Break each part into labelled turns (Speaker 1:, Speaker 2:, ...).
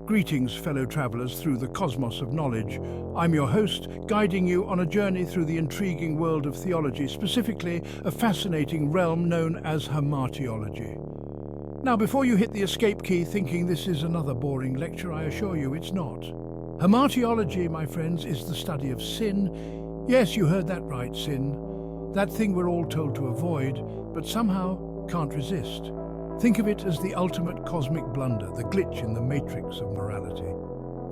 Speaker 1: Greetings, fellow travelers through the cosmos of knowledge. I'm your host, guiding you on a journey through the intriguing world of theology, specifically a fascinating realm known as Hamartiology. Now, before you hit the escape key thinking this is another boring lecture, I assure you it's not. Hamartiology, my friends, is the study of sin. Yes, you heard that right, sin. That thing we're all told to avoid, but somehow can't resist. Think of it as the ultimate cosmic blunder, the glitch in the matrix of morality.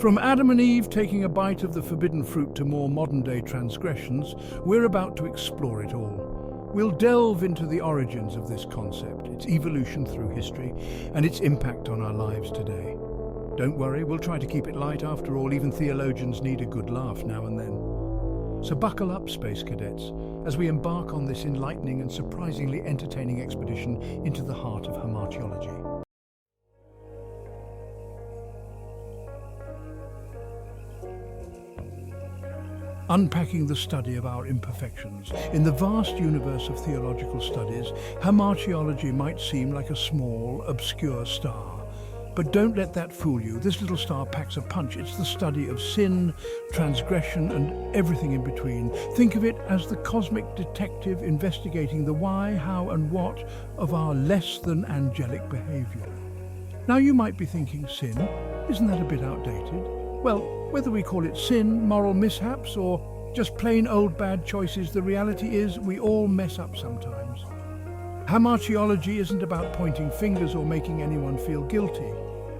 Speaker 1: From Adam and Eve taking a bite of the forbidden fruit to more modern-day transgressions, we're about to explore it all. We'll delve into the origins of this concept, its evolution through history, and its impact on our lives today. Don't worry, we'll try to keep it light. After all, even theologians need a good laugh now and then. So buckle up, space cadets, as we embark on this enlightening and surprisingly entertaining expedition into the heart of Hamartiology. Unpacking the study of our imperfections. In the vast universe of theological studies, Hamartiology might seem like a small, obscure star. But don't let that fool you. This little star packs a punch. It's the study of sin, transgression, and everything in between. Think of it as the cosmic detective investigating the why, how, and what of our less than angelic behavior. Now you might be thinking, sin? Isn't that a bit outdated? Well, whether we call it sin, moral mishaps, or just plain old bad choices, the reality is we all mess up sometimes. Hamartiology isn't about pointing fingers or making anyone feel guilty.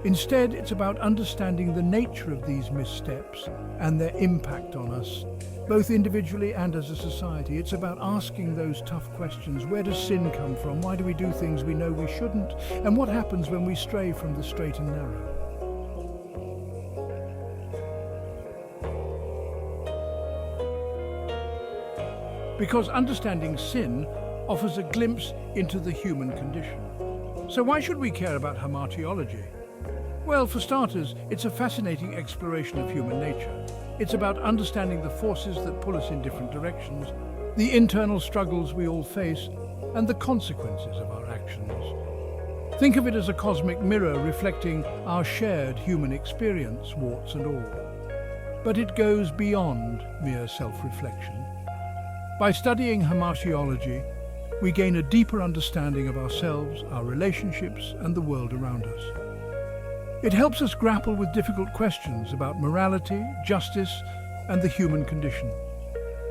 Speaker 1: Instead, it's about understanding the nature of these missteps and their impact on us, both individually and as a society. It's about asking those tough questions. Where does sin come from? Why do we do things we know we shouldn't? And what happens when we stray from the straight and narrow? Because understanding sin offers a glimpse into the human condition. So why should we care about Hamartiology? Well, for starters, it's a fascinating exploration of human nature. It's about understanding the forces that pull us in different directions, the internal struggles we all face, and the consequences of our actions. Think of it as a cosmic mirror reflecting our shared human experience, warts and all. But it goes beyond mere self-reflection. By studying Hamartiology, we gain a deeper understanding of ourselves, our relationships, and the world around us. It helps us grapple with difficult questions about morality, justice, and the human condition.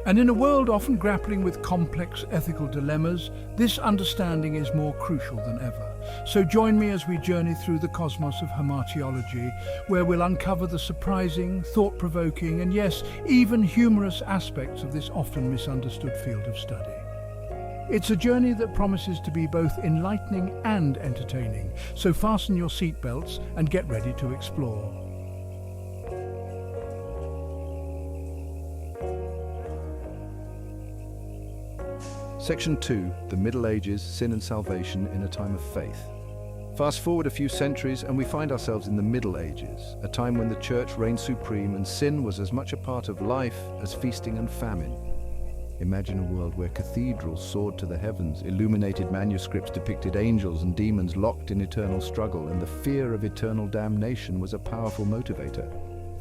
Speaker 1: And in a world often grappling with complex ethical dilemmas, this understanding is more crucial than ever. So join me as we journey through the cosmos of Hamartiology, where we'll uncover the surprising, thought-provoking, and yes, even humorous aspects of this often misunderstood field of study. It's a journey that promises to be both enlightening and entertaining, so fasten your seatbelts and get ready to explore.
Speaker 2: Section 2, the Middle Ages, Sin and Salvation in a Time of Faith. Fast forward a few centuries and we find ourselves in the Middle Ages, a time when the Church reigned supreme and sin was as much a part of life as feasting and famine. Imagine a world where cathedrals soared to the heavens, illuminated manuscripts depicted angels and demons locked in eternal struggle, and the fear of eternal damnation was a powerful motivator.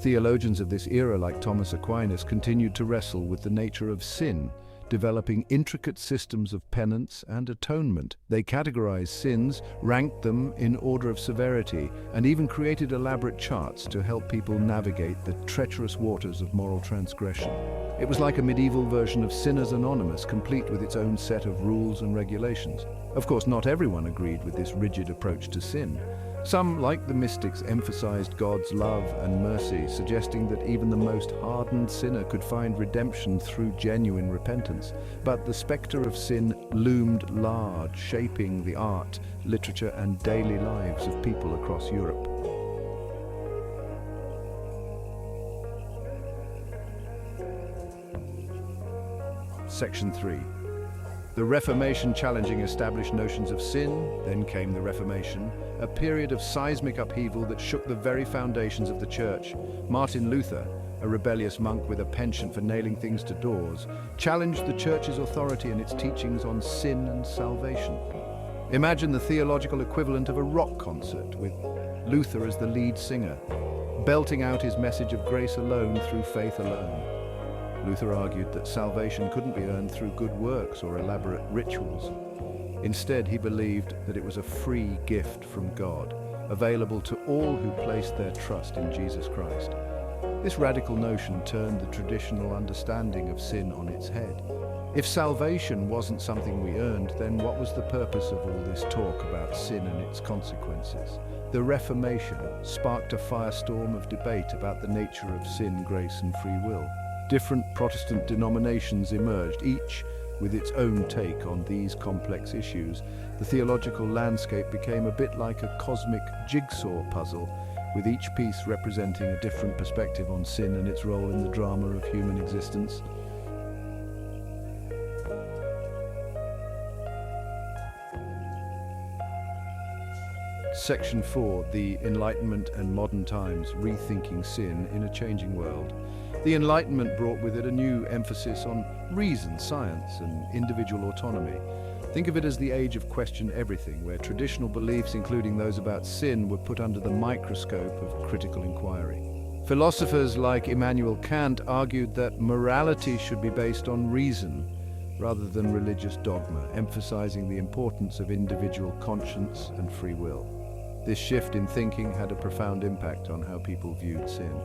Speaker 2: Theologians of this era, like Thomas Aquinas, continued to wrestle with the nature of sin, developing intricate systems of penance and atonement. They categorized sins, ranked them in order of severity, and even created elaborate charts to help people navigate the treacherous waters of moral transgression. It was like a medieval version of Sinners Anonymous, complete with its own set of rules and regulations. Of course, not everyone agreed with this rigid approach to sin. Some, like the mystics, emphasized God's love and mercy, suggesting that even the most hardened sinner could find redemption through genuine repentance. But the specter of sin loomed large, shaping the art, literature, and daily lives of people across Europe. Section 3. The Reformation challenging established notions of sin, then came the Reformation, a period of seismic upheaval that shook the very foundations of the Church. Martin Luther, a rebellious monk with a penchant for nailing things to doors, challenged the Church's authority and its teachings on sin and salvation. Imagine the theological equivalent of a rock concert with Luther as the lead singer. belting out his message of grace alone through faith alone. Luther argued that salvation couldn't be earned through good works or elaborate rituals. Instead, he believed that it was a free gift from God, available to all who placed their trust in Jesus Christ. This radical notion turned the traditional understanding of sin on its head. If salvation wasn't something we earned, then what was the purpose of all this talk about sin and its consequences? The Reformation sparked a firestorm of debate about the nature of sin, grace, and free will. Different Protestant denominations emerged, each with its own take on these complex issues. The theological landscape became a bit like a cosmic jigsaw puzzle, with each piece representing a different perspective on sin and its role in the drama of human existence. Section 4, the Enlightenment and Modern Times, Rethinking Sin in a Changing World. The Enlightenment brought with it a new emphasis on reason, science, and individual autonomy. Think of it as the age of question everything, where traditional beliefs, including those about sin, were put under the microscope of critical inquiry. Philosophers like Immanuel Kant argued that morality should be based on reason rather than religious dogma, emphasizing the importance of individual conscience and free will. This shift in thinking had a profound impact on how people viewed sin.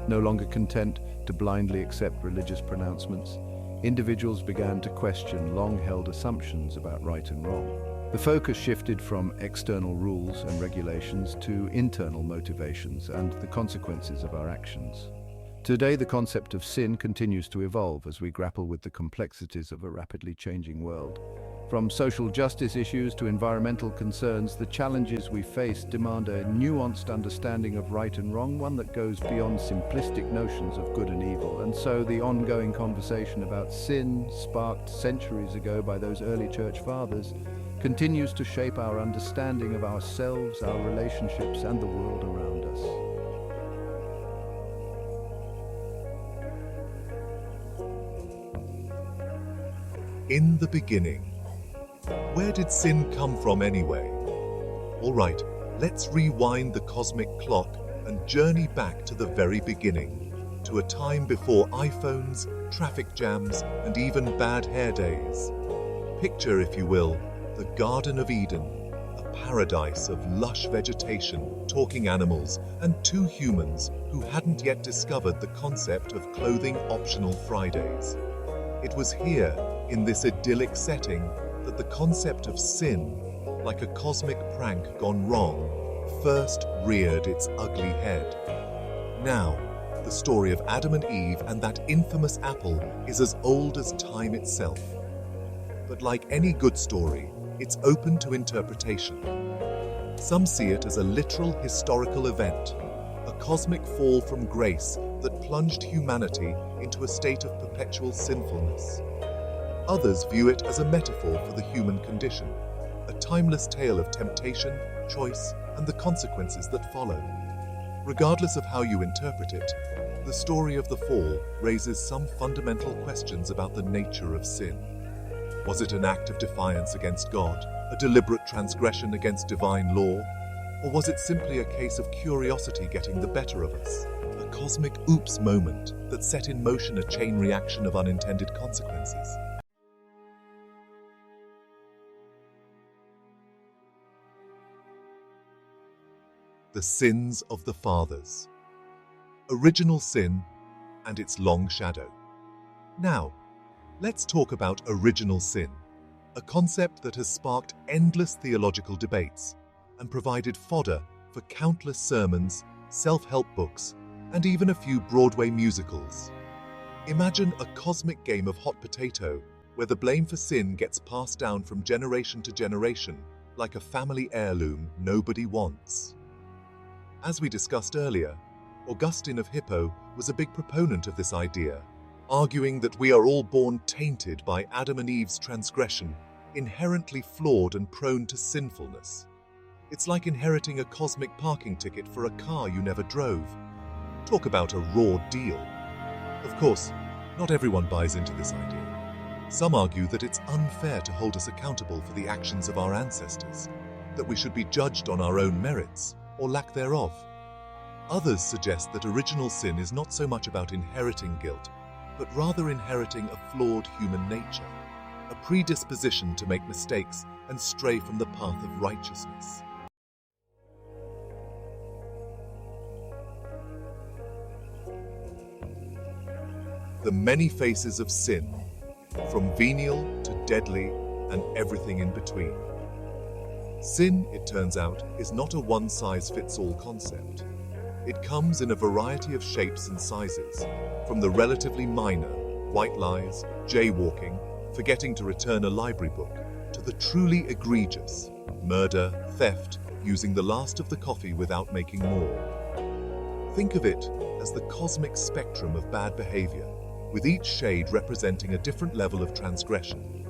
Speaker 2: No longer content to blindly accept religious pronouncements, individuals began to question long-held assumptions about right and wrong. The focus shifted from external rules and regulations to internal motivations and the consequences of our actions. Today, the concept of sin continues to evolve as we grapple with the complexities of a rapidly changing world. From social justice issues to environmental concerns, the challenges we face demand a nuanced understanding of right and wrong, one that goes beyond simplistic notions of good and evil. And so the ongoing conversation about sin, sparked centuries ago by those early church fathers, continues to shape our understanding of ourselves, our relationships, and the world around us.
Speaker 3: In the beginning. Where did sin come from anyway? All right, let's rewind the cosmic clock and journey back to the very beginning, to a time before iPhones, traffic jams, and even bad hair days. Picture, if you will, the Garden of Eden, a paradise of lush vegetation, talking animals, and two humans who hadn't yet discovered the concept of clothing optional Fridays. It was here, in this idyllic setting, that the concept of sin, like a cosmic prank gone wrong, first reared its ugly head. Now, the story of Adam and Eve and that infamous apple is as old as time itself. But like any good story, it's open to interpretation. Some see it as a literal historical event, a cosmic fall from grace that plunged humanity into a state of perpetual sinfulness. Others view it as a metaphor for the human condition, a timeless tale of temptation, choice, and the consequences that follow. Regardless of how you interpret it, the story of the fall raises some fundamental questions about the nature of sin. Was it an act of defiance against God, a deliberate transgression against divine law, or was it simply a case of curiosity getting the better of us? A cosmic oops moment that set in motion a chain reaction of unintended consequences. The sins of the fathers. Original sin and its long shadow. Now, let's talk about original sin, a concept that has sparked endless theological debates and provided fodder for countless sermons, self-help books, and even a few Broadway musicals. Imagine a cosmic game of hot potato where the blame for sin gets passed down from generation to generation like a family heirloom nobody wants. As we discussed earlier, Augustine of Hippo was a big proponent of this idea, arguing that we are all born tainted by Adam and Eve's transgression, inherently flawed and prone to sinfulness. It's like inheriting a cosmic parking ticket for a car you never drove. Talk about a raw deal. Of course, not everyone buys into this idea. Some argue that it's unfair to hold us accountable for the actions of our ancestors, that we should be judged on our own merits or lack thereof. Others suggest that original sin is not so much about inheriting guilt, but rather inheriting a flawed human nature, a predisposition to make mistakes and stray from the path of righteousness. The many faces of sin, from venial to deadly and everything in between. Sin, it turns out, is not a one-size-fits-all concept. It comes in a variety of shapes and sizes, from the relatively minor, white lies, jaywalking, forgetting to return a library book, to the truly egregious, murder, theft, using the last of the coffee without making more. Think of it as the cosmic spectrum of bad behavior, with each shade representing a different level of transgression.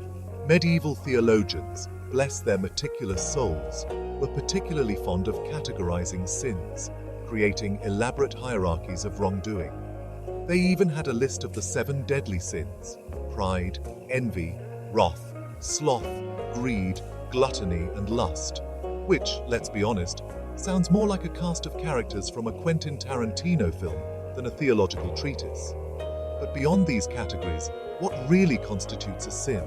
Speaker 3: Medieval theologians, bless their meticulous souls, were particularly fond of categorizing sins, creating elaborate hierarchies of wrongdoing. They even had a list of the 7 deadly sins: pride, envy, wrath, sloth, greed, gluttony, and lust, which, let's be honest, sounds more like a cast of characters from a Quentin Tarantino film than a theological treatise. But beyond these categories, what really constitutes a sin?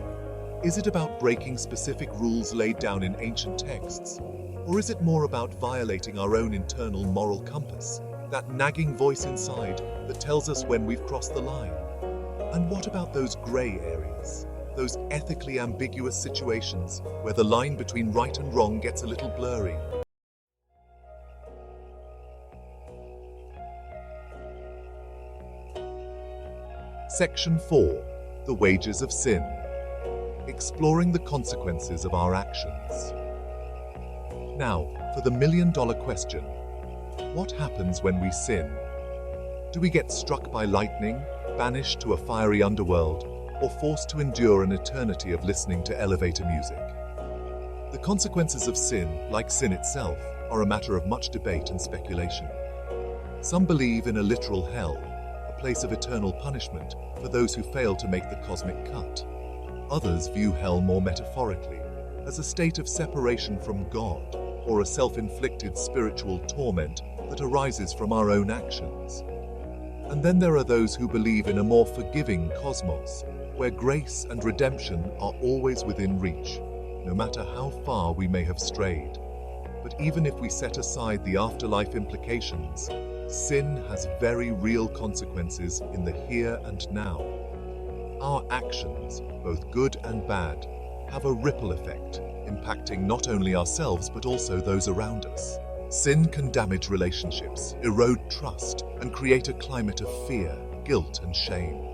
Speaker 3: Is it about breaking specific rules laid down in ancient texts? Or is it more about violating our own internal moral compass, that nagging voice inside that tells us when we've crossed the line? And what about those grey areas, those ethically ambiguous situations where the line between right and wrong gets a little blurry? Section 4. The Wages of Sin. Exploring the consequences of our actions. Now, for the million-dollar question. What happens when we sin? Do we get struck by lightning, banished to a fiery underworld, or forced to endure an eternity of listening to elevator music? The consequences of sin, like sin itself, are a matter of much debate and speculation. Some believe in a literal hell, a place of eternal punishment for those who fail to make the cosmic cut. Others view hell more metaphorically, as a state of separation from God, or a self-inflicted spiritual torment that arises from our own actions. And then there are those who believe in a more forgiving cosmos, where grace and redemption are always within reach, no matter how far we may have strayed. But even if we set aside the afterlife implications, sin has very real consequences in the here and now. Our actions, both good and bad, have a ripple effect, impacting not only ourselves but also those around us. Sin can damage relationships, erode trust, and create a climate of fear, guilt, and shame.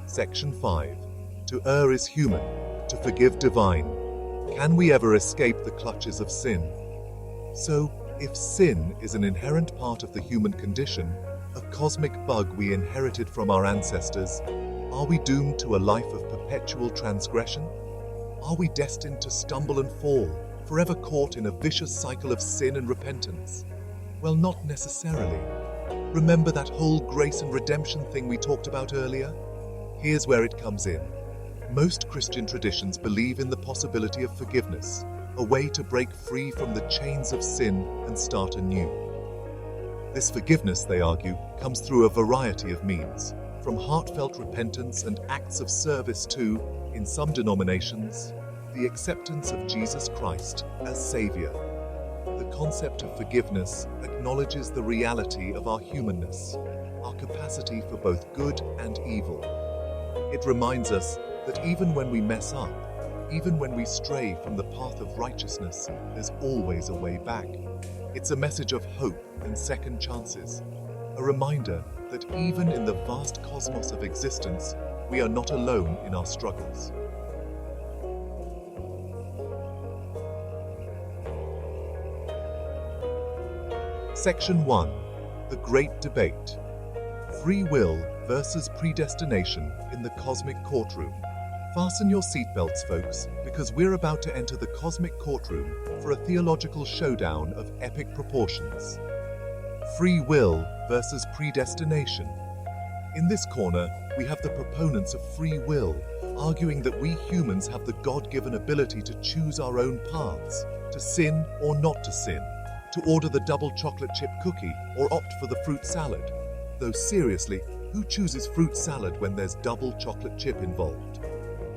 Speaker 3: Section 5. To err is human, to forgive divine. Can we ever escape the clutches of sin? So, if sin is an inherent part of the human condition, a cosmic bug we inherited from our ancestors, are we doomed to a life of perpetual transgression? Are we destined to stumble and fall, forever caught in a vicious cycle of sin and repentance? Well, not necessarily. Remember that whole grace and redemption thing we talked about earlier? Here's where it comes in. Most Christian traditions believe in the possibility of forgiveness, a way to break free from the chains of sin and start anew. This forgiveness, they argue, comes through a variety of means, from heartfelt repentance and acts of service to, in some denominations, the acceptance of Jesus Christ as Savior. The concept of forgiveness acknowledges the reality of our humanness, our capacity for both good and evil. It reminds us that even when we mess up, even when we stray from the path of righteousness, there's always a way back. It's a message of hope and second chances, a reminder that even in the vast cosmos of existence, we are not alone in our struggles. Section 1. The Great Debate. Free will versus predestination in the cosmic courtroom. Fasten your seatbelts, folks, because we're about to enter the cosmic courtroom for a theological showdown of epic proportions. Free will versus predestination. In this corner, we have the proponents of free will, arguing that we humans have the God-given ability to choose our own paths, to sin or not to sin, to order the double chocolate chip cookie or opt for the fruit salad. Though seriously, who chooses fruit salad when there's double chocolate chip involved?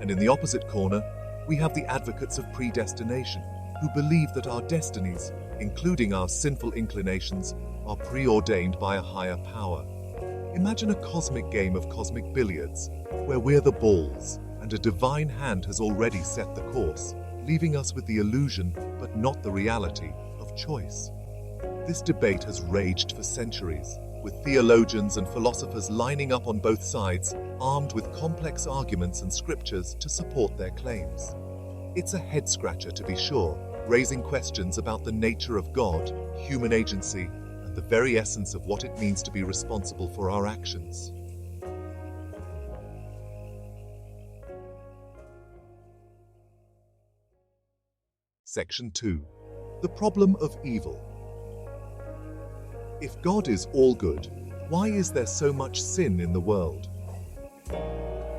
Speaker 3: And in the opposite corner, we have the advocates of predestination, who believe that our destinies, including our sinful inclinations, are preordained by a higher power. Imagine a cosmic game of cosmic billiards, where we're the balls, and a divine hand has already set the course, leaving us with the illusion, but not the reality, of choice. This debate has raged for centuries, with theologians and philosophers lining up on both sides, armed with complex arguments and scriptures to support their claims. It's a head-scratcher, to be sure, raising questions about the nature of God, human agency, and the very essence of what it means to be responsible for our actions. Section 2. The problem of evil. If God is all good, why is there so much sin in the world?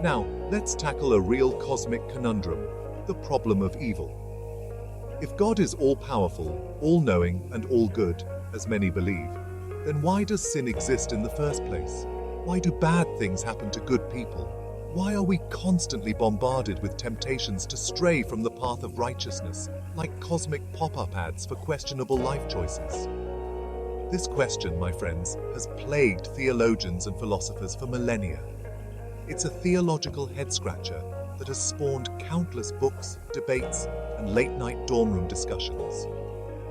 Speaker 3: Now, let's tackle a real cosmic conundrum, the problem of evil. If God is all-powerful, all-knowing, and all-good, as many believe, then why does sin exist in the first place? Why do bad things happen to good people? Why are we constantly bombarded with temptations to stray from the path of righteousness, like cosmic pop-up ads for questionable life choices? This question, my friends, has plagued theologians and philosophers for millennia. It's a theological head-scratcher that has spawned countless books, debates, and late-night dorm room discussions.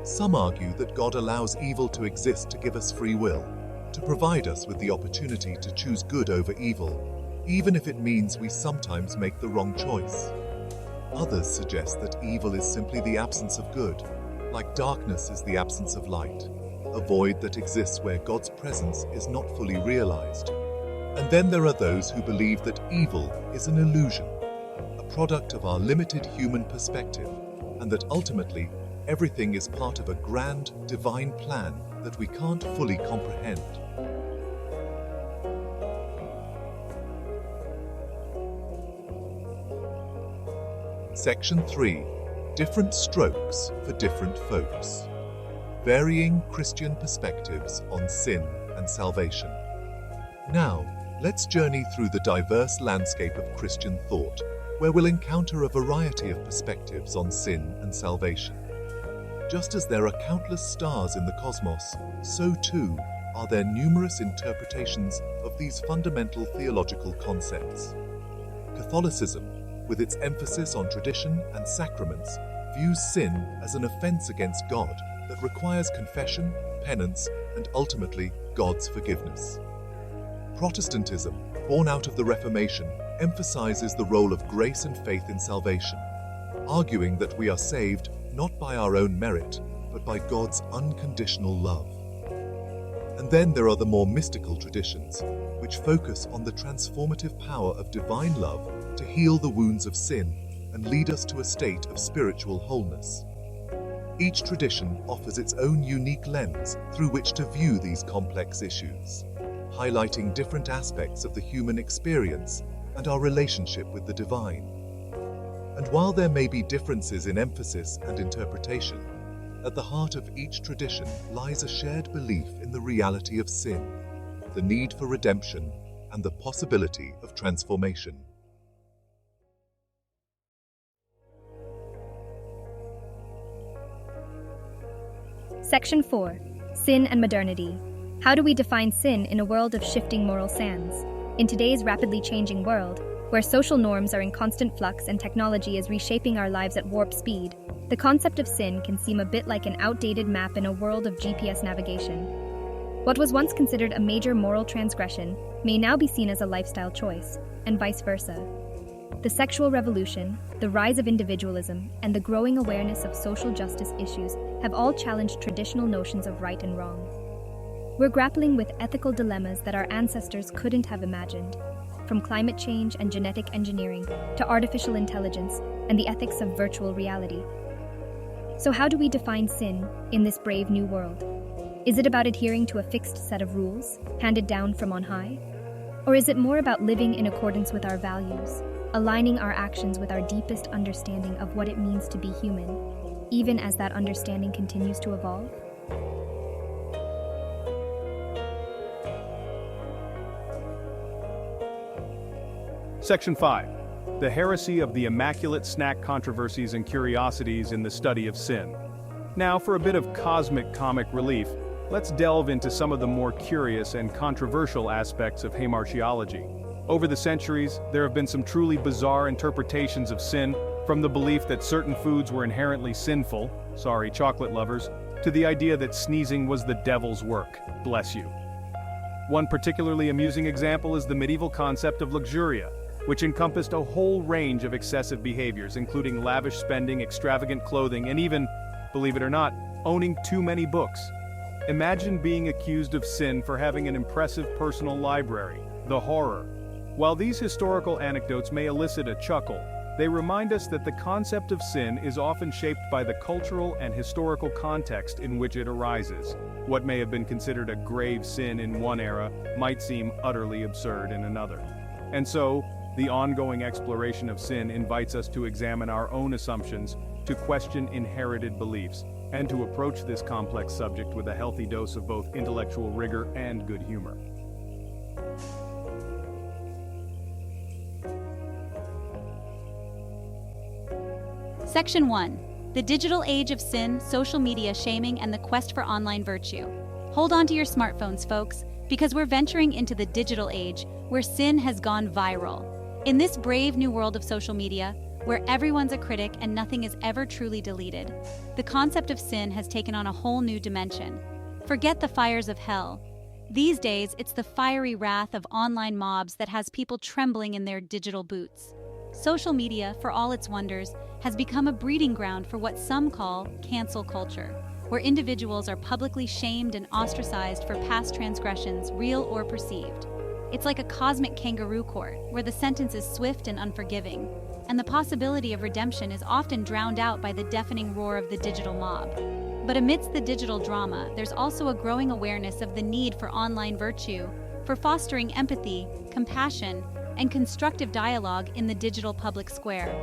Speaker 3: Some argue that God allows evil to exist to give us free will, to provide us with the opportunity to choose good over evil, even if it means we sometimes make the wrong choice. Others suggest that evil is simply the absence of good, like darkness is the absence of light, a void that exists where God's presence is not fully realized. And then there are those who believe that evil is an illusion, a product of our limited human perspective, and that ultimately everything is part of a grand, divine plan that we can't fully comprehend. Section 3. Different strokes for different folks. Varying Christian perspectives on sin and salvation. Now, let's journey through the diverse landscape of Christian thought, where we'll encounter a variety of perspectives on sin and salvation. Just as there are countless stars in the cosmos, so too are there numerous interpretations of these fundamental theological concepts. Catholicism, with its emphasis on tradition and sacraments, views sin as an offense against God that requires confession, penance, and ultimately God's forgiveness. Protestantism, born out of the Reformation, emphasizes the role of grace and faith in salvation, arguing that we are saved not by our own merit, but by God's unconditional love. And then there are the more mystical traditions, which focus on the transformative power of divine love to heal the wounds of sin and lead us to a state of spiritual wholeness. Each tradition offers its own unique lens through which to view these complex issues, highlighting different aspects of the human experience and our relationship with the divine. And while there may be differences in emphasis and interpretation, at the heart of each tradition lies a shared belief in the reality of sin, the need for redemption, and the possibility of transformation.
Speaker 4: Section 4. Sin and Modernity. How do we define sin in a world of shifting moral sands? In today's rapidly changing world, where social norms are in constant flux and technology is reshaping our lives at warp speed, the concept of sin can seem a bit like an outdated map in a world of GPS navigation. What was once considered a major moral transgression may now be seen as a lifestyle choice, and vice versa. The sexual revolution, the rise of individualism, and the growing awareness of social justice issues have all challenged traditional notions of right and wrong. We're grappling with ethical dilemmas that our ancestors couldn't have imagined, from climate change and genetic engineering to artificial intelligence and the ethics of virtual reality. So how do we define sin in this brave new world? Is it about adhering to a fixed set of rules, handed down from on high? Or is it more about living in accordance with our values, aligning our actions with our deepest understanding of what it means to be human, even as that understanding continues to evolve?
Speaker 5: Section 5. The heresy of the immaculate snack controversies and curiosities in the study of sin. Now, for a bit of cosmic comic relief, let's delve into some of the more curious and controversial aspects of hamartiology. Over the centuries, there have been some truly bizarre interpretations of sin, from the belief that certain foods were inherently sinful, sorry, chocolate lovers, to the idea that sneezing was the devil's work, bless you. One particularly amusing example is the medieval concept of luxuria, which encompassed a whole range of excessive behaviors, including lavish spending, extravagant clothing, and even, believe it or not, owning too many books. Imagine being accused of sin for having an impressive personal library, the horror. While these historical anecdotes may elicit a chuckle, they remind us that the concept of sin is often shaped by the cultural and historical context in which it arises. What may have been considered a grave sin in one era might seem utterly absurd in another. And so, the ongoing exploration of sin invites us to examine our own assumptions, to question inherited beliefs, and to approach this complex subject with a healthy dose of both intellectual rigor and good humor.
Speaker 6: Section 1. The digital age of sin, social media shaming, and the quest for online virtue. Hold on to your smartphones, folks, because we're venturing into the digital age where sin has gone viral. In this brave new world of social media, where everyone's a critic and nothing is ever truly deleted, the concept of sin has taken on a whole new dimension. Forget the fires of hell. These days, it's the fiery wrath of online mobs that has people trembling in their digital boots. Social media, for all its wonders, has become a breeding ground for what some call cancel culture, where individuals are publicly shamed and ostracized for past transgressions, real or perceived. It's like a cosmic kangaroo court, where the sentence is swift and unforgiving, and the possibility of redemption is often drowned out by the deafening roar of the digital mob. But amidst the digital drama, there's also a growing awareness of the need for online virtue, for fostering empathy, compassion, and constructive dialogue in the digital public square.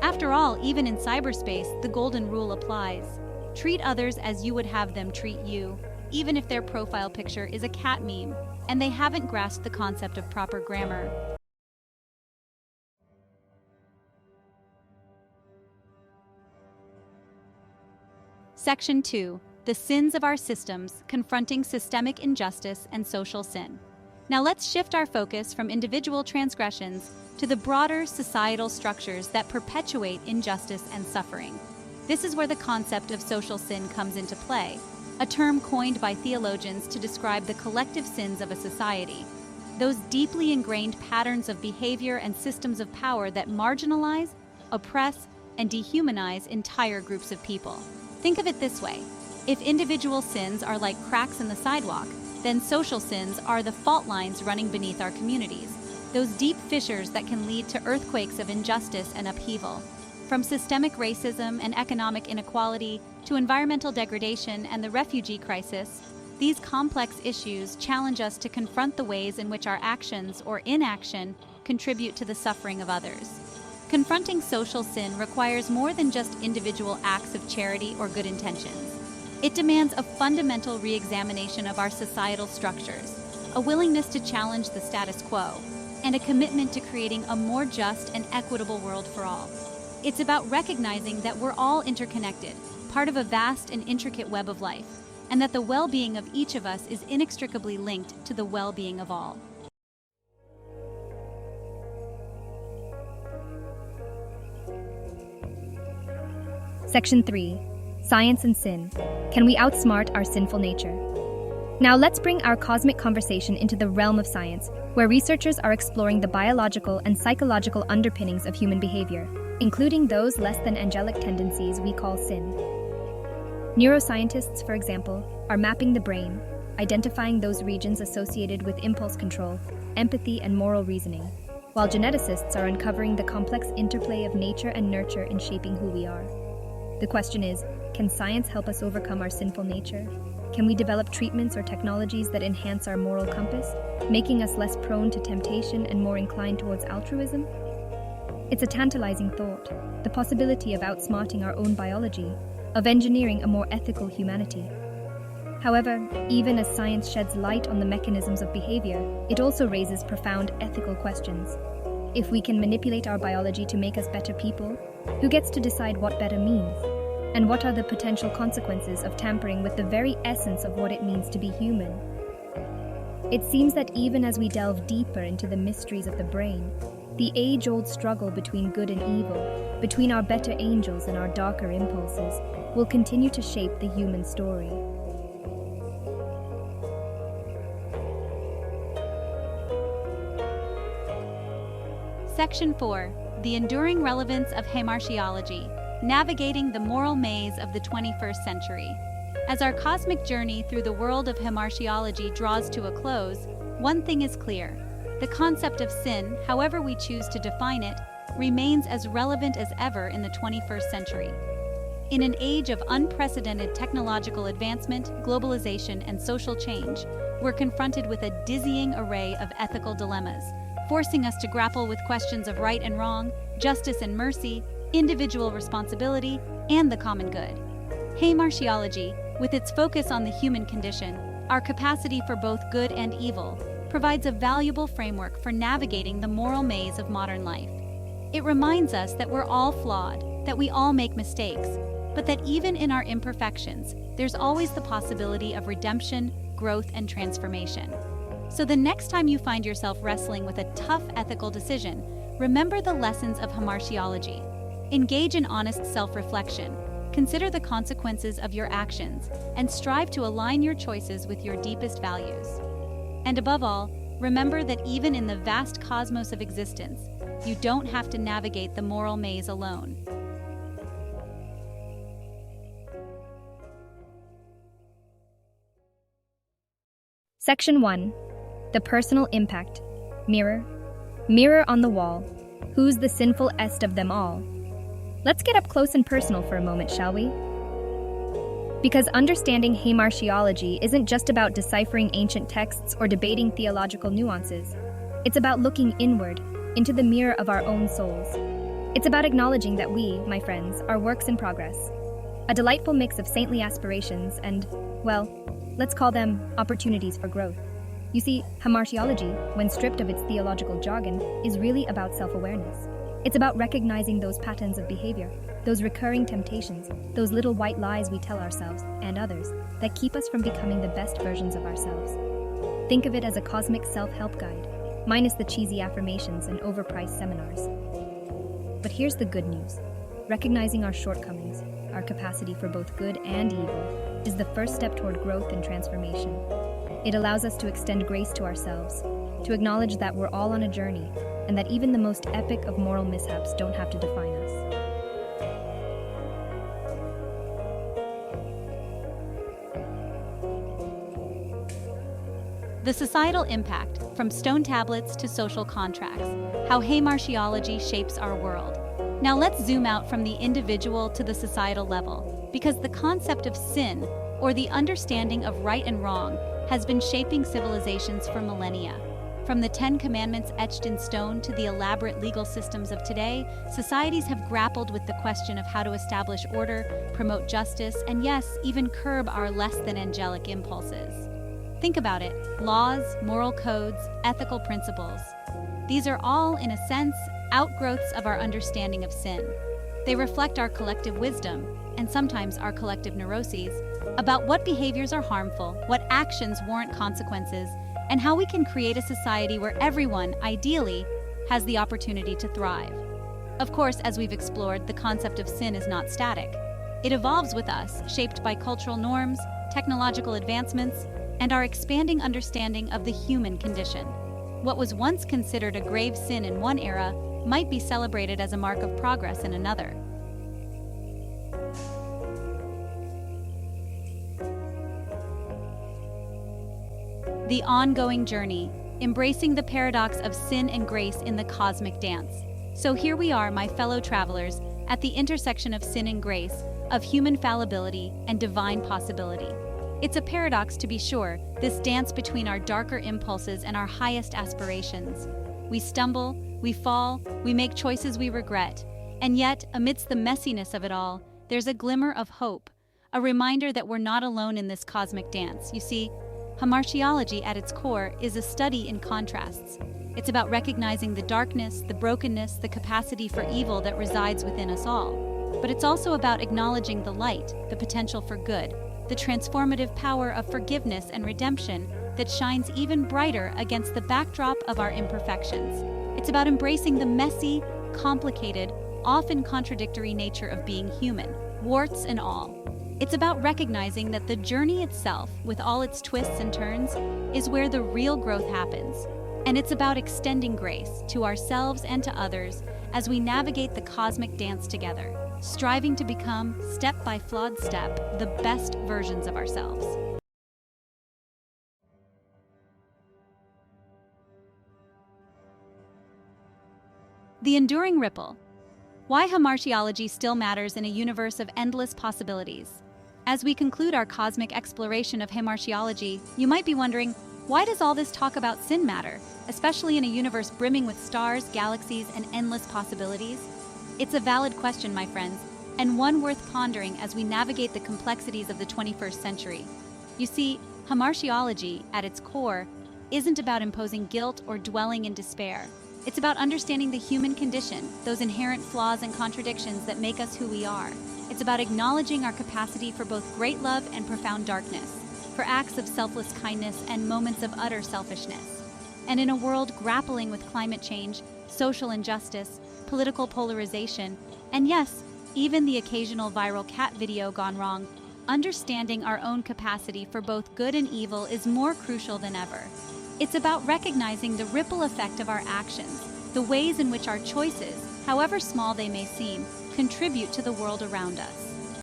Speaker 6: After all, even in cyberspace, the golden rule applies. Treat others as you would have them treat you, even if their profile picture is a cat meme, and they haven't grasped the concept of proper grammar. Section 2. The sins of our systems, confronting systemic injustice and social sin. Now let's shift our focus from individual transgressions to the broader societal structures that perpetuate injustice and suffering. This is where the concept of social sin comes into play, a term coined by theologians to describe the collective sins of a society, those deeply ingrained patterns of behavior and systems of power that marginalize, oppress, and dehumanize entire groups of people. Think of it this way: if individual sins are like cracks in the sidewalk, then social sins are the fault lines running beneath our communities, those deep fissures that can lead to earthquakes of injustice and upheaval. From systemic racism and economic inequality to environmental degradation and the refugee crisis, these complex issues challenge us to confront the ways in which our actions or inaction contribute to the suffering of others. Confronting social sin requires more than just individual acts of charity or good intentions. It demands a fundamental re-examination of our societal structures, a willingness to challenge the status quo, and a commitment to creating a more just and equitable world for all. It's about recognizing that we're all interconnected, part of a vast and intricate web of life, and that the well-being of each of us is inextricably linked to the well-being of all.
Speaker 4: Section 3. Science and Sin. Can we outsmart our sinful nature? Now let's bring our cosmic conversation into the realm of science, where researchers are exploring the biological and psychological underpinnings of human behavior, including those less than angelic tendencies we call sin. Neuroscientists, for example, are mapping the brain, identifying those regions associated with impulse control, empathy, and moral reasoning, while geneticists are uncovering the complex interplay of nature and nurture in shaping who we are. The question is, can science help us overcome our sinful nature? Can we develop treatments or technologies that enhance our moral compass, making us less prone to temptation and more inclined towards altruism? It's a tantalizing thought, the possibility of outsmarting our own biology, of engineering a more ethical humanity. However, even as science sheds light on the mechanisms of behavior, it also raises profound ethical questions. If we can manipulate our biology to make us better people, who gets to decide what better means? And what are the potential consequences of tampering with the very essence of what it means to be human? It seems that even as we delve deeper into the mysteries of the brain, the age-old struggle between good and evil, between our better angels and our darker impulses, will continue to shape the human story.
Speaker 6: Section 4. The enduring relevance of hamartiology, navigating the moral maze of the 21st century. As our cosmic journey through the world of hamartiology draws to a close, one thing is clear. The concept of sin, however we choose to define it, remains as relevant as ever in the 21st century. In an age of unprecedented technological advancement, globalization, and social change, we're confronted with a dizzying array of ethical dilemmas, forcing us to grapple with questions of right and wrong, justice and mercy, individual responsibility, and the common good. Hamartiology, with its focus on the human condition, our capacity for both good and evil, provides a valuable framework for navigating the moral maze of modern life. It reminds us that we're all flawed, that we all make mistakes, but that even in our imperfections, there's always the possibility of redemption, growth, and transformation. So the next time you find yourself wrestling with a tough ethical decision, remember the lessons of hamartiology. Engage in honest self-reflection, consider the consequences of your actions, and strive to align your choices with your deepest values. And above all, remember that even in the vast cosmos of existence, you don't have to navigate the moral maze alone.
Speaker 4: Section 1. The personal impact. Mirror. Mirror on the wall. Who's the sinful est of them all? Let's get up close and personal for a moment, shall we? Because understanding hamartiology isn't just about deciphering ancient texts or debating theological nuances. It's about looking inward, into the mirror of our own souls. It's about acknowledging that we, my friends, are works in progress. A delightful mix of saintly aspirations and, well, let's call them opportunities for growth. You see, hamartiology, when stripped of its theological jargon, is really about self-awareness. It's about recognizing those patterns of behavior, those recurring temptations, those little white lies we tell ourselves and others that keep us from becoming the best versions of ourselves. Think of it as a cosmic self-help guide, minus the cheesy affirmations and overpriced seminars. But here's the good news. Recognizing our shortcomings, our capacity for both good and evil, is the first step toward growth and transformation. It allows us to extend grace to ourselves, to acknowledge that we're all on a journey, and that even the most epic of moral mishaps don't have to define us.
Speaker 6: The societal impact, from stone tablets to social contracts, how hamartiology shapes our world. Now let's zoom out from the individual to the societal level, because the concept of sin, or the understanding of right and wrong, has been shaping civilizations for millennia. From the 10 Commandments etched in stone to the elaborate legal systems of today, societies have grappled with the question of how to establish order, promote justice, and yes, even curb our less than angelic impulses. Think about it: laws, moral codes, ethical principles. These are all, in a sense, outgrowths of our understanding of sin. They reflect our collective wisdom, and sometimes our collective neuroses, about what behaviors are harmful, what actions warrant consequences, and how we can create a society where everyone, ideally, has the opportunity to thrive. Of course, as we've explored, the concept of sin is not static. It evolves with us, shaped by cultural norms, technological advancements, and our expanding understanding of the human condition. What was once considered a grave sin in one era might be celebrated as a mark of progress in another. The ongoing journey, embracing the paradox of sin and grace in the cosmic dance. So here we are, my fellow travelers, at the intersection of sin and grace, of human fallibility and divine possibility. It's a paradox, to be sure, this dance between our darker impulses and our highest aspirations. We stumble, we fall, we make choices we regret, and yet, amidst the messiness of it all, there's a glimmer of hope, a reminder that we're not alone in this cosmic dance. You see, Hamartiology at its core is a study in contrasts. It's about recognizing the darkness, the brokenness, the capacity for evil that resides within us all. But it's also about acknowledging the light, the potential for good, the transformative power of forgiveness and redemption that shines even brighter against the backdrop of our imperfections. It's about embracing the messy, complicated, often contradictory nature of being human, warts and all. It's about recognizing that the journey itself, with all its twists and turns, is where the real growth happens. And it's about extending grace to ourselves and to others as we navigate the cosmic dance together, striving to become, step by flawed step, the best versions of ourselves. The enduring ripple. Why hamartiology still matters in a universe of endless possibilities. As we conclude our cosmic exploration of hamartiology, you might be wondering, why does all this talk about sin matter, especially in a universe brimming with stars, galaxies, and endless possibilities? It's a valid question, my friends, and one worth pondering as we navigate the complexities of the 21st century. You see, hamartiology, at its core, isn't about imposing guilt or dwelling in despair. It's about understanding the human condition, those inherent flaws and contradictions that make us who we are. It's about acknowledging our capacity for both great love and profound darkness, for acts of selfless kindness and moments of utter selfishness. And in a world grappling with climate change, social injustice, political polarization, and yes, even the occasional viral cat video gone wrong, understanding our own capacity for both good and evil is more crucial than ever. It's about recognizing the ripple effect of our actions, the ways in which our choices, however small they may seem, contribute to the world around us.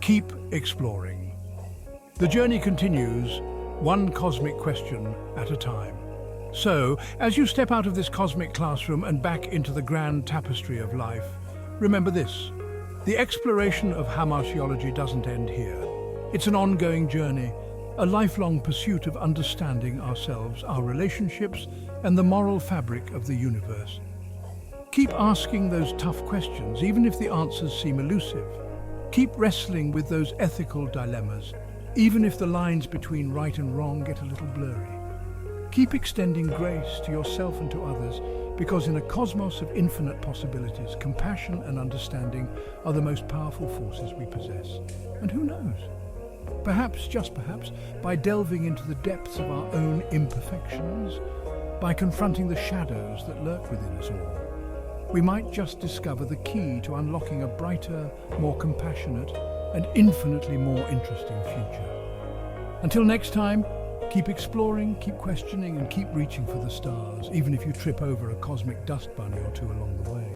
Speaker 1: Keep exploring. The journey continues, one cosmic question at a time. So, as you step out of this cosmic classroom and back into the grand tapestry of life, remember this: the exploration of hamartiology doesn't end here. It's an ongoing journey, a lifelong pursuit of understanding ourselves, our relationships, and the moral fabric of the universe. Keep asking those tough questions, even if the answers seem elusive. Keep wrestling with those ethical dilemmas, even if the lines between right and wrong get a little blurry. Keep extending grace to yourself and to others, because in a cosmos of infinite possibilities, compassion and understanding are the most powerful forces we possess. And who knows? Perhaps, just perhaps, by delving into the depths of our own imperfections, by confronting the shadows that lurk within us all, we might just discover the key to unlocking a brighter, more compassionate, and infinitely more interesting future. Until next time, keep exploring, keep questioning, and keep reaching for the stars, even if you trip over a cosmic dust bunny or two along the way.